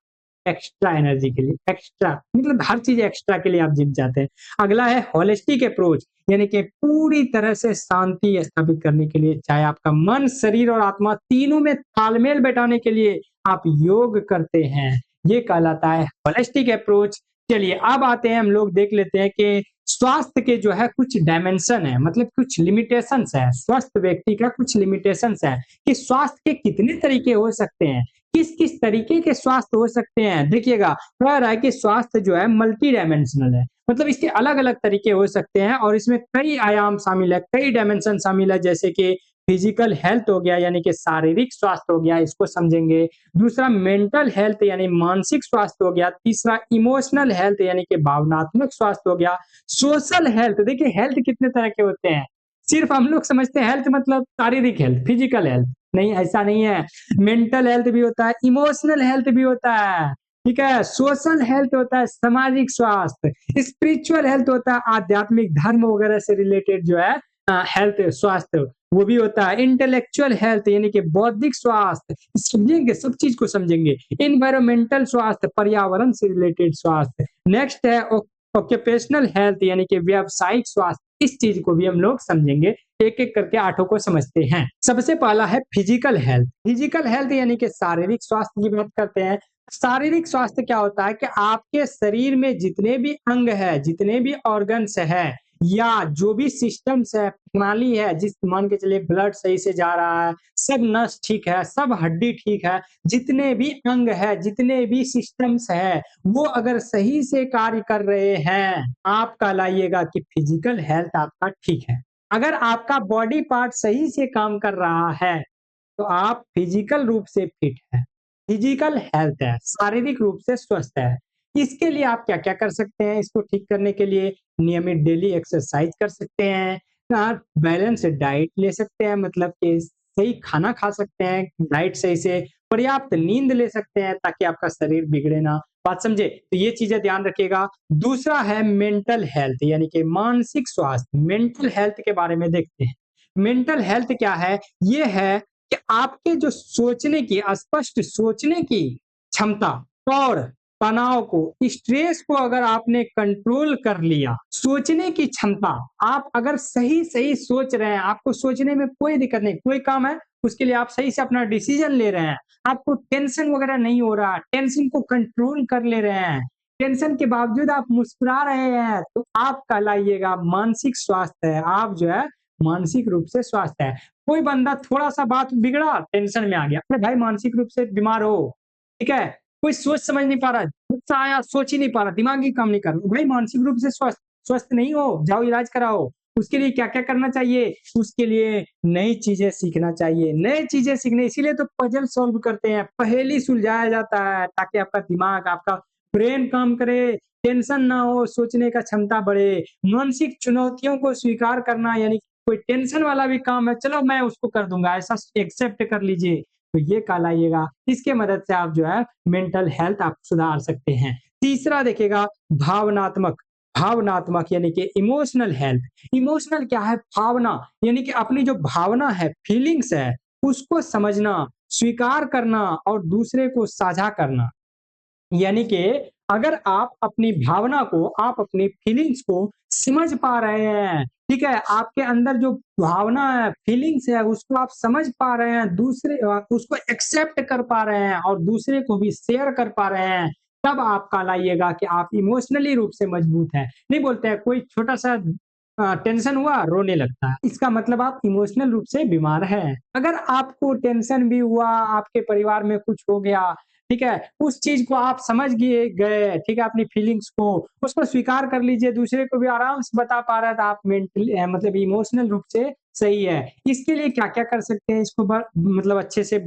एक्स्ट्रा एनर्जी के लिए, एक्स्ट्रा मतलब हर चीज एक्स्ट्रा के लिए आप जिम जाते हैं। अगला है होलिस्टिक अप्रोच, यानी कि पूरी तरह से शांति स्थापित करने के लिए, चाहे आपका मन, शरीर और आत्मा तीनों में तालमेल बैठाने के लिए आप योग करते हैं, ये कहलाता है होलिस्टिक अप्रोच। चलिए अब आते हैं, हम लोग देख लेते हैं कि स्वास्थ्य के जो है कुछ डायमेंशन है, मतलब कुछ लिमिटेशंस है, स्वस्थ व्यक्ति का कुछ लिमिटेशंस है कि स्वास्थ्य के कितने तरीके हो सकते हैं, किस किस तरीके के स्वास्थ्य हो सकते हैं। देखिएगा कह रहा है कि स्वास्थ्य जो है मल्टी डायमेंशनल है, मतलब इसके अलग अलग तरीके हो सकते हैं और इसमें कई आयाम शामिल है, कई डायमेंशन शामिल है, जैसे कि फिजिकल हेल्थ हो गया, यानी कि शारीरिक स्वास्थ्य हो गया, इसको समझेंगे। दूसरा मेंटल हेल्थ यानी मानसिक स्वास्थ्य हो गया। तीसरा इमोशनल हेल्थ यानी कि भावनात्मक स्वास्थ्य हो गया। सोशल हेल्थ, देखिए हेल्थ कितने तरह के होते हैं, सिर्फ हम लोग समझते हैं हेल्थ मतलब शारीरिक हेल्थ, फिजिकल हेल्थ, नहीं ऐसा नहीं है। मेंटल हेल्थ भी होता है, इमोशनल हेल्थ भी होता है, ठीक है। सोशल हेल्थ होता है सामाजिक स्वास्थ्य, स्पिरिचुअल हेल्थ होता है आध्यात्मिक धर्म वगैरह से रिलेटेड जो है हेल्थ स्वास्थ्य, वो भी होता है। इंटेलेक्चुअल हेल्थ यानी कि बौद्धिक स्वास्थ्य, समझेंगे, सब चीज को समझेंगे। इन्वायरमेंटल स्वास्थ्य, पर्यावरण से रिलेटेड स्वास्थ्य। नेक्स्ट है ऑक्यूपेशनल हेल्थ यानी कि व्यावसायिक स्वास्थ्य, इस चीज को भी हम लोग समझेंगे। एक एक करके आठों को समझते हैं। सबसे पहला है फिजिकल हेल्थ। फिजिकल हेल्थ यानी कि शारीरिक स्वास्थ्य की बात करते हैं। शारीरिक स्वास्थ्य क्या होता है कि आपके शरीर में जितने भी अंग है, जितने भी ऑर्गन्स है, या जो भी सिस्टम्स है, प्रणाली है, जिस मान के चलिए ब्लड सही से जा रहा है, सब नस ठीक है, सब हड्डी ठीक है, जितने भी अंग है, जितने भी सिस्टम्स है, वो अगर सही से कार्य कर रहे हैं, आप कहलाइएगा कि फिजिकल हेल्थ आपका ठीक है। अगर आपका बॉडी पार्ट सही से काम कर रहा है, तो आप फिजिकल रूप से फिट है, फिजिकल हेल्थ है, शारीरिक रूप से स्वस्थ है। इसके लिए आप क्या-क्या कर सकते हैं? इसको ठीक करने के लिए नियमित डेली एक्सरसाइज कर सकते हैं, आप बैलेंस डाइट ले सकते हैं, मतलब कि सही खाना खा सकते हैं, डाइट सही से, पर्याप्त नींद ले सकते हैं ताकि आपका शरीर बिगड़े ना। बात समझे? तो ये चीजें ध्यान रखिएगा। दूसरा है मेंटल हेल्थ यानी कि मानसिक स्वास्थ्य। मेंटल हेल्थ के बारे में देखते हैं। मेंटल हेल्थ क्या है? ये है कि आपके जो सोचने की, स्पष्ट सोचने की क्षमता और तनाव को, स्ट्रेस को अगर आपने कंट्रोल कर लिया, सोचने की क्षमता, आप अगर सही-सही सोच रहे हैं, आपको सोचने में कोई दिक्कत नहीं, कोई काम है, उसके लिए आप सही से अपना डिसीजन ले रहे हैं, आपको टेंशन वगैरह नहीं हो रहा, टेंशन को कंट्रोल कर ले रहे हैं, टेंशन के बावजूद आप मुस्कुरा रहे हैं, तो आप कहलाइएगा मानसिक स्वास्थ्य है, आप जो है मानसिक रूप से स्वस्थ है। कोई बंदा थोड़ा-सा बात बिगड़ा, टेंशन में आ गया। अरे भाई मानसिक रूप से बीमार हो, ठीक है? कोई सोच समझ नहीं पा रहा, गुस्सा आया सोच ही नहीं पा रहा, दिमाग ही काम नहीं कर रहा। भाई मानसिक रूप से स्वस्थ स्वस्थ नहीं हो, जाओ इलाज कराओ। उसके लिए क्या-क्या करना चाहिए? उसके लिए नई चीज़ें सीखना चाहिए। नई चीज़ें सीखने इसीलिए तो पज़ल सॉल्व करते हैं, पहेली सुलझाया जाता है ताकि आपका दिमाग, आपका ब्रेन काम करे, टेंशन ना हो, सोचने का क्षमता बढ़े। मानसिक चुनौतियों को स्वीकार करना यानी कोई टेंशन वाला भी काम है, चलो मैं उसको कर दूँगा, ऐसा एक्सेप्ट कर लीजिए, तो ये कहलाइएगा। इसके मदद से आप जो है मेंटल हेल्थ आप सुधार सकते हैं। तीसरा देखिएगा भावनात्मक, भावनात्मक यानी कि इमोशनल हेल्थ। इमोशनल क्या है? भावना, यानी कि अपनी जो भावना है, फीलिंग्स है, उसको समझना, स्वीकार करना और दूसरे को साझा करना। यानी कि अगर आप अपनी भावना को, आप अपनी फीलिंग्स को समझ पा रहे हैं, ठीक है? आपके अंदर जो भावना है, फीलिंग्स है, उसको आप समझ पा रहे हैं, उसको एक्सेप्ट कर पा रहे हैं और दूसरे को भी शेयर कर पा रहे हैं, तब आप कहलाइएगा कि आप इमोशनली रूप से मजबूत हैं। नहीं बोलते हैं कोई छोटा-सा टेंशन हुआ, रोने लगता है। इसका मतलब आप इमोशनल रूप से बीमार हैं। अगर आपको टेंशन भी हुआ, आपके परिवार में कुछ हो गया, ठीक है? उस चीज़ को आप समझ गए, ठीक है? अपनी फीलिंग्स को, उसको स्वीकार कर लीजिए, दूसरे को भी आराम से बता पा रहा है, तो आप मतलब इमोशनल रूप से सही है। इसके लिए क्या-क्या कर सकते हैं इसको मतलब अच्छे से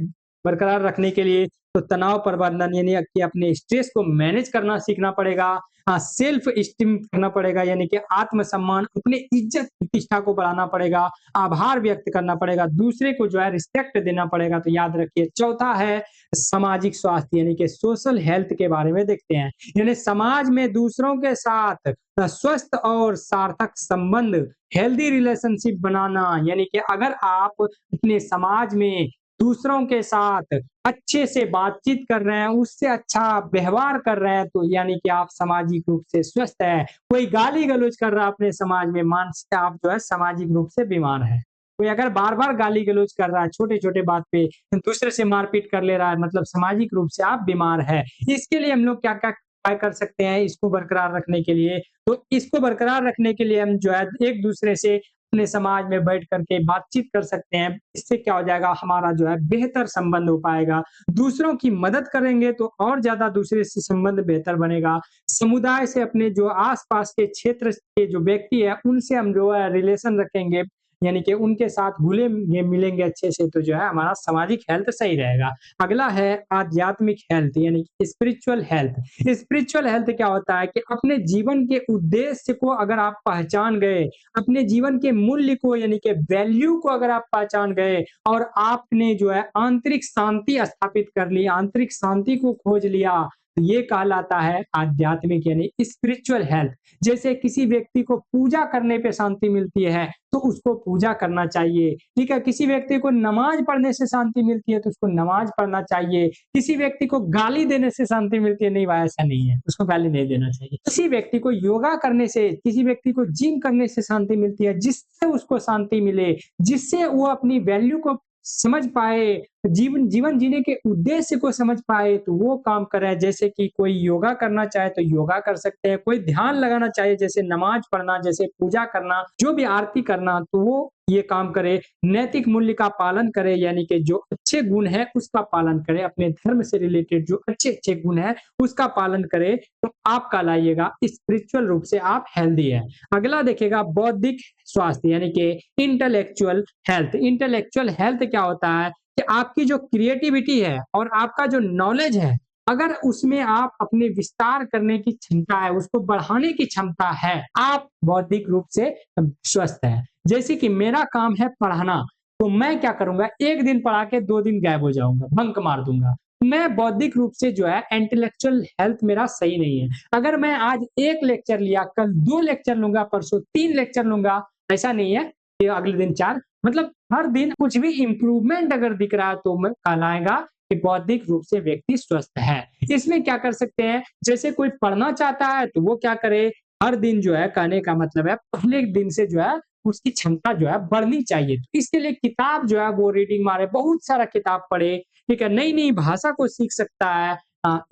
बरकरार रखने के लिए? तो तनाव प्रबंधन यानी कि अपने स्ट्रेस को मैनेज करना सीखना पड़ेगा। सेल्फ एस्टीम करना पड़ेगा यानी कि आत्मसम्मान, अपनी इज्जत प्रतिष्ठा को बढ़ाना पड़ेगा, आभार व्यक्त करना पड़ेगा, दूसरे को जो है रिस्पेक्ट देना पड़ेगा। तो याद रखिए। चौथा है सामाजिक स्वास्थ्य यानी कि सोशल हेल्थ के बारे में देखते हैं। यानी समाज में दूसरों के साथ स्वस्थ और सार्थक संबंध, हेल्दी रिलेशनशिप बनाना, यानी कि अगर आप अपने समाज में दूसरों के साथ अच्छे से बातचीत कर रहे हैं, उससे अच्छा व्यवहार कर रहे हैं, तो यानी कि आप सामाजिक रूप से स्वस्थ हैं। कोई गाली-गलौज कर रहा है अपने समाज में, मानसिक आप जो है सामाजिक रूप से बीमार हैं। कोई अगर बार-बार गाली-गलौज कर रहा है, छोटे-छोटे बात पे दूसरे से मारपीट कर ले रहा है, मतलब सामाजिक रूप से आप बीमार हैं। इसके लिए हम लोग क्या-क्या उपाय कर सकते हैं इसको बरकरार रखने के लिए? तो इसको बरकरार रखने के लिए हम जो है एक-दूसरे से अपने समाज में बैठ कर के बातचीत कर सकते हैं। इससे क्या हो जाएगा, हमारा जो है बेहतर संबंध हो पाएगा। दूसरों की मदद करेंगे तो और ज़्यादा दूसरे से संबंध बेहतर बनेगा। समुदाय से अपने जो आस-पास के क्षेत्र के जो व्यक्ति है, उनसे हम जो है रिलेशन रखेंगे, यानी कि उनके साथ घुले-मिलेंगे अच्छे से, तो जो है हमारा सामाजिक हेल्थ सही रहेगा। अगला है आध्यात्मिक हेल्थ यानी कि स्पिरिचुअल हेल्थ। स्पिरिचुअल हेल्थ क्या होता है कि अपने जीवन के उद्देश्य को अगर आप पहचान गए, अपने जीवन के मूल्य को यानी कि वैल्यू को अगर आप पहचान गए और आपने जो है आंतरिक शांति स्थापित कर ली, आंतरिक शांति को खोज लिया, तो ये कहलाता है आध्यात्मिक यानी स्पिरिचुअल हेल्थ। जैसे किसी व्यक्ति को पूजा करने पे शांति मिलती है तो उसको पूजा करना चाहिए, ठीक है। किसी व्यक्ति को नमाज पढ़ने से शांति मिलती है तो उसको नमाज पढ़ना चाहिए। किसी व्यक्ति को गाली देने से शांति मिलती है, नहीं भाई ऐसा नहीं है, उसको गाली नहीं देना चाहिए। किसी व्यक्ति को योगा करने से, किसी व्यक्ति को जिम करने से शांति मिलती है, जिससे उसको शांति मिले, जिससे वो अपनी वैल्यू को समझ पाए, जीवन जीने के उद्देश्य को समझ पाए तो वो काम करे। जैसे कि कोई योगा करना चाहे तो योगा कर सकते हैं, कोई ध्यान लगाना चाहे जैसे नमाज पढ़ना, जैसे पूजा करना, जो भी आरती करना, तो वो ये काम करे। नैतिक मूल्य का पालन करे, यानी कि जो अच्छे गुण है उसका पालन करे, अपने धर्म से रिलेटेड जो अच्छे गुण है उसका पालन करे, तो आप कहलाइएगा स्पिरिचुअल रूप से आप हेल्दी है। अगला देखिएगा बौद्धिक स्वास्थ्य यानी कि इंटेलेक्चुअल हेल्थ। इंटेलेक्चुअल हेल्थ क्या होता है कि आपकी जो क्रिएटिविटी है और आपका जो नॉलेज है, अगर उसमें आप अपने विस्तार करने की क्षमता है, उसको बढ़ाने की क्षमता है, आप बौद्धिक रूप से स्वस्थ है। जैसे कि मेरा काम है पढ़ाना, तो मैं क्या करूंगा, एक दिन पढ़ा के 2 दिन गायब हो जाऊंगा, बंक मार दूंगा। मैं बौद्धिक रूप से जो है इंटेलेक्चुअल हेल्थ मेरा सही नहीं है। अगर मैं आज 1 लेक्चर लिया, कल 2 लेक्चर लूंगा, परसों 3 लेक्चर लूंगा, ऐसा नहीं है कि अगले दिन 4, मतलब हर दिन कुछ भी इंप्रूवमेंट अगर दिख रहा है तो मैं कहलाएगा कि बौद्धिक रूप से व्यक्ति स्वस्थ है। इसमें क्या कर सकते हैं, जैसे कोई पढ़ना चाहता है तो वो क्या करे, हर दिन जो है, कहने का मतलब है पहले दिन से जो है उसकी क्षमता जो है बढ़नी चाहिए। तो इसके लिए किताब जो है वो रीडिंग मारे, बहुत सारा किताब पढ़े, ठीक है, नई नई भाषा को सीख सकता है।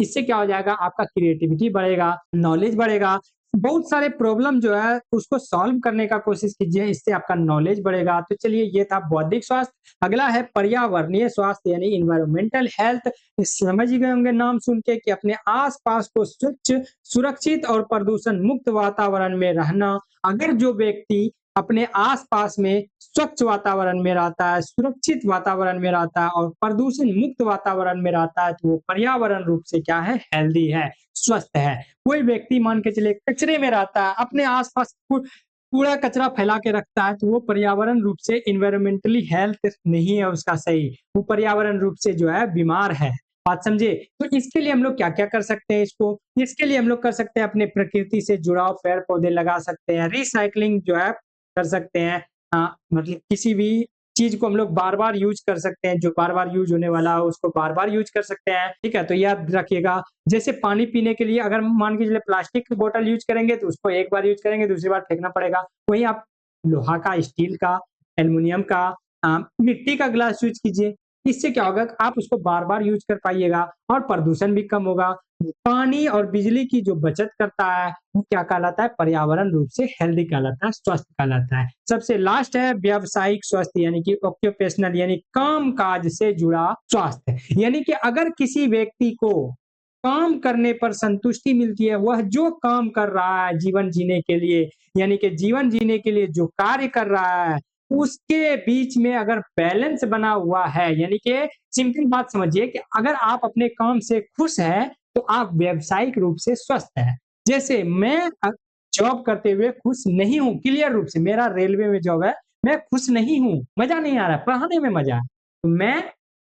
इससे क्या हो जाएगा, आपका क्रिएटिविटी बढ़ेगा, नॉलेज बढ़ेगा, बहुत सारे प्रॉब्लम जो है उसको सॉल्व करने का कोशिश कीजिए, इससे आपका नॉलेज बढ़ेगा। तो चलिए ये था बौद्धिक स्वास्थ्य। अगला है पर्यावरणीय स्वास्थ्य यानी इन्वायरमेंटल हेल्थ। समझ गए होंगे नाम सुन के कि अपने आसपास को स्वच्छ, सुरक्षित और प्रदूषण मुक्त वातावरण में रहना। अगर जो व्यक्ति अपने आसपास में स्वच्छ वातावरण में रहता है, सुरक्षित वातावरण में रहता है और प्रदूषण मुक्त वातावरण में रहता है, तो वो पर्यावरण रूप से क्या है, हेल्दी है, स्वस्थ है। कोई व्यक्ति मान के चले कचरे में रहता है, अपने आसपास कूड़ा कचरा फैला के रखता है, तो वो पर्यावरण रूप से इन्वायरमेंटली हेल्थ नहीं है उसका सही, वो पर्यावरण रूप से जो है बीमार है। बात समझे। तो इसके लिए हम लोग क्या क्या कर सकते हैं, इसके लिए हम लोग कर सकते हैं अपने प्रकृति से जुड़ाव, पेड़ पौधे लगा सकते हैं, रिसाइकलिंग जो है कर सकते हैं। मतलब किसी भी चीज को हम लोग बार बार यूज कर सकते हैं, जो बार बार यूज होने वाला हो उसको बार बार यूज कर सकते हैं, ठीक है। तो याद रखिएगा, जैसे पानी पीने के लिए अगर मान के चलिए प्लास्टिक की बोतल यूज करेंगे तो उसको एक बार यूज करेंगे, दूसरी बार फेंकना पड़ेगा। वहीं आप लोहा का, स्टील का, एल्युमिनियम का, मिट्टी का ग्लास यूज कीजिए, इससे क्या होगा, आप उसको बार बार यूज कर पाइएगा और प्रदूषण भी कम होगा। पानी और बिजली की जो बचत करता है वो क्या कहलाता है, पर्यावरण रूप से हेल्दी कहलाता है, स्वस्थ कहलाता है। सबसे लास्ट है व्यावसायिक स्वास्थ्य यानी कि ऑक्यूपेशनल यानी काम काज से जुड़ा स्वास्थ्य। यानी कि अगर किसी व्यक्ति को काम करने पर संतुष्टि मिलती है, वह जो काम कर रहा है जीवन जीने के लिए, यानी कि जीवन जीने के लिए जो कार्य कर रहा है उसके बीच में अगर बैलेंस बना हुआ है, यानी कि सिंपल बात समझिए कि अगर आप अपने काम से खुश हैं तो आप व्यावसायिक रूप से स्वस्थ हैं। जैसे मैं जॉब करते हुए खुश नहीं हूँ, क्लियर रूप से मेरा रेलवे में जॉब है, मैं खुश नहीं हूँ, मजा नहीं आ रहा, पढ़ाने में मजा है, तो मैं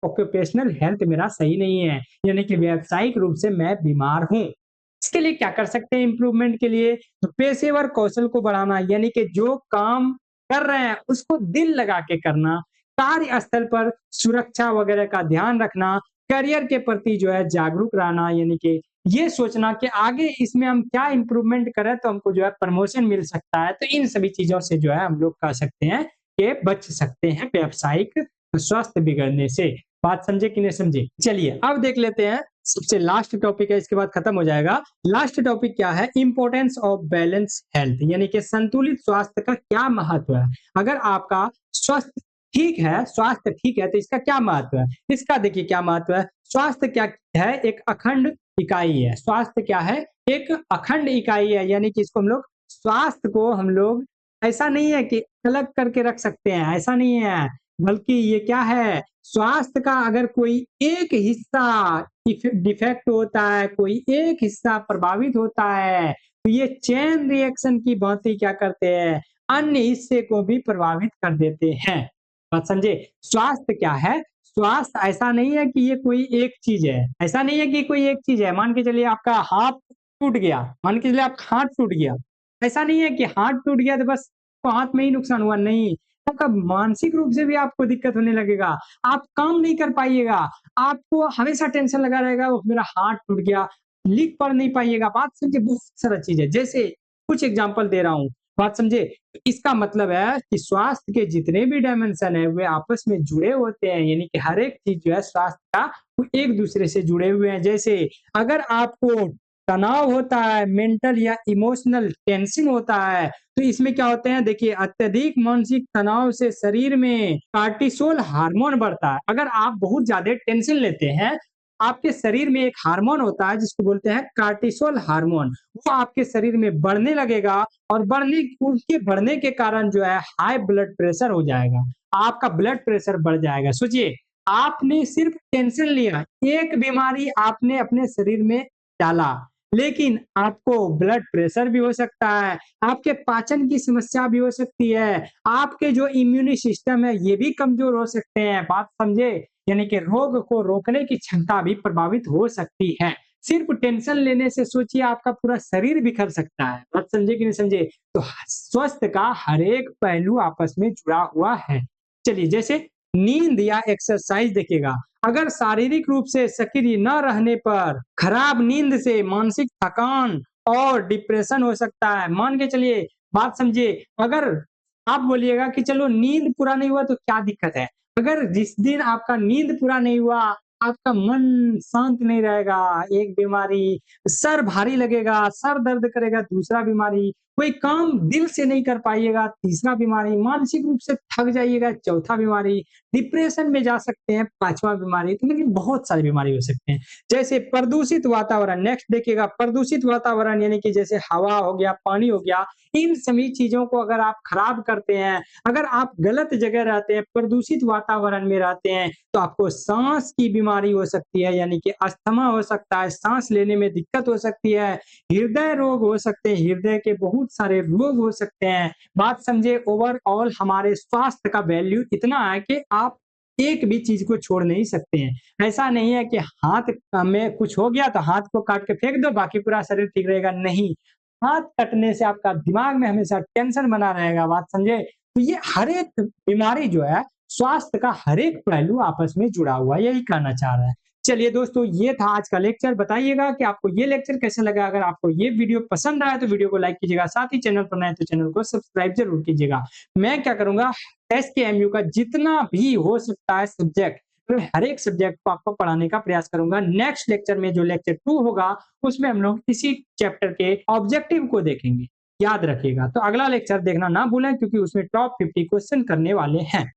ऑक्यूपेशनल हेल्थ मेरा सही नहीं है, यानी कि व्यावसायिक रूप से मैं बीमार हूँ। इसके लिए क्या कर सकते हैं इम्प्रूवमेंट के लिए, तो पेशेवर कौशल को बढ़ाना, यानी कि जो काम कर रहे हैं उसको दिल लगा के करना, कार्यस्थल पर सुरक्षा वगैरह का ध्यान रखना, करियर के प्रति जो है जागरूक रहना, यानी कि ये सोचना कि आगे इसमें हम क्या इम्प्रूवमेंट करें तो हमको जो है प्रमोशन मिल सकता है। तो इन सभी चीजों से जो है हम लोग कह सकते हैं कि बच सकते हैं व्यावसायिक स्वास्थ्य बिगड़ने से। बात समझे कि नहीं समझे। चलिए अब देख लेते हैं सबसे लास्ट टॉपिक है, इसके बाद खत्म हो जाएगा। लास्ट टॉपिक क्या है, इंपॉर्टेंस ऑफ बैलेंस हेल्थ, यानी कि संतुलित स्वास्थ्य का क्या महत्व है। अगर आपका स्वास्थ्य ठीक है, स्वास्थ्य ठीक है, तो इसका क्या महत्व है। इसका देखिए क्या महत्व है। स्वास्थ्य क्या है, एक अखंड इकाई है। स्वास्थ्य क्या है, एक अखंड इकाई है, यानी कि इसको हम लोग, स्वास्थ्य को हम लोग ऐसा नहीं है कि अलग करके रख सकते हैं, ऐसा नहीं है, बल्कि ये क्या है, स्वास्थ्य का अगर कोई एक हिस्सा डिफेक्ट होता है, कोई एक हिस्सा प्रभावित होता है, तो ये चेन रिएक्शन की भांति क्या करते हैं, अन्य हिस्से को भी प्रभावित कर देते हैं। बात समझे। स्वास्थ्य क्या है, स्वास्थ्य ऐसा नहीं है कि ये कोई एक चीज है, ऐसा नहीं है कि कोई एक चीज है। मान के चलिए आपका हाथ टूट गया, मान के चलिए आपका हाथ टूट गया, ऐसा नहीं है कि हाथ टूट गया तो बस तो हाथ में ही नुकसान हुआ, नहीं, आपका मानसिक रूप से भी आपको दिक्कत होने लगेगा, आप काम नहीं कर पाइएगा, आपको हमेशा टेंशन लगा रहेगा, वो मेरा हाथ टूट गया, लिख पढ़ नहीं पाइएगा। बात समझे, बहुत सारा चीज है। जैसे कुछ एग्जाम्पल दे रहा हूँ, बात समझे। इसका मतलब है कि स्वास्थ्य के जितने भी डायमेंशन है वे आपस में जुड़े होते हैं, यानी कि हर एक चीज जो है स्वास्थ्य का वो एक दूसरे से जुड़े हुए हैं। जैसे अगर आपको तनाव होता है, मेंटल या इमोशनल टेंशन होता है, तो इसमें क्या होते हैं, देखिए अत्यधिक मानसिक तनाव से शरीर में कार्टिसोल हार्मोन बढ़ता है। अगर आप बहुत ज्यादा टेंशन लेते हैं, आपके शरीर में एक हार्मोन होता है जिसको बोलते हैं कार्टिसोल हार्मोन, वो आपके शरीर में बढ़ने लगेगा और उसके बढ़ने के कारण जो है हाई ब्लड प्रेशर हो जाएगा, आपका ब्लड प्रेशर बढ़ जाएगा। सोचिए, आपने सिर्फ टेंशन लिया, एक बीमारी आपने अपने शरीर में डाला, लेकिन आपको ब्लड प्रेशर भी हो सकता है, आपके पाचन की समस्या भी हो सकती है, आपके जो इम्यूनी सिस्टम है ये भी कमजोर हो सकते हैं। बात समझे, यानी कि रोग को रोकने की क्षमता भी प्रभावित हो सकती है। सिर्फ टेंशन लेने से सोचिए आपका पूरा शरीर बिखर सकता है। बात समझे कि नहीं समझे? तो स्वास्थ्य का हर एक पहलू आपस में जुड़ा हुआ है। चलिए, जैसे नींद या एक्सरसाइज देखिएगा, अगर शारीरिक रूप से सक्रिय न रहने पर खराब नींद से मानसिक थकान और डिप्रेशन हो सकता है। मान के चलिए, बात समझिए, अगर आप बोलिएगा कि चलो नींद पूरा नहीं हुआ तो क्या दिक्कत है, अगर जिस दिन आपका नींद पूरा नहीं हुआ, आपका मन शांत नहीं रहेगा, एक बीमारी, सर भारी लगेगा, सर दर्द करेगा, दूसरा बीमारी, कोई काम दिल से नहीं कर पाइएगा, तीसरा बीमारी, मानसिक रूप से थक जाइएगा, चौथा बीमारी, डिप्रेशन में जा सकते हैं, पांचवा बीमारी, तो लेकिन बहुत सारी बीमारी हो सकते हैं। जैसे प्रदूषित वातावरण, नेक्स्ट देखिएगा, प्रदूषित वातावरण यानी कि जैसे हवा हो गया, पानी हो गया, इन सभी चीजों को अगर आप खराब करते हैं, अगर आप गलत जगह रहते हैं, प्रदूषित वातावरण में रहते हैं, तो आपको सांस की बीमारी हो सकती है, यानी कि अस्थमा हो सकता है, सांस लेने में दिक्कत हो सकती है, हृदय रोग हो सकते हैं, हृदय के बहुत सारे रोग हो सकते हैं। बात समझे, ओवरऑल हमारे स्वास्थ्य का वैल्यू इतना है कि आप एक भी चीज को छोड़ नहीं सकते हैं। ऐसा नहीं है कि हाथ में कुछ हो गया तो हाथ को काट के फेंक दो, बाकी पूरा शरीर ठीक रहेगा, नहीं। हाथ कटने से आपका दिमाग में हमेशा टेंशन बना रहेगा। बात समझे? तो ये हर एक बीमारी जो है, स्वास्थ्य का हर एक पहलू आपस में जुड़ा हुआ है, यही कहना चाह रहा है। चलिए दोस्तों, ये था आज का लेक्चर। बताइएगा कि आपको ये लेक्चर कैसा लगा। अगर आपको ये वीडियो पसंद आया तो वीडियो को लाइक कीजिएगा, साथ ही चैनल पर नए तो चैनल को सब्सक्राइब जरूर कीजिएगा। मैं क्या करूंगा, एसकेएमयू का जितना भी हो सकता है सब्जेक्ट, तो हर एक सब्जेक्ट को आपको पढ़ाने का प्रयास करूंगा। नेक्स्ट लेक्चर में जो लेक्चर 2 होगा, उसमें हम लोग इसी चैप्टर के ऑब्जेक्टिव को देखेंगे। याद रखिएगा। तो अगला लेक्चर देखना ना भूलें, क्योंकि उसमें टॉप 50 क्वेश्चन करने वाले हैं।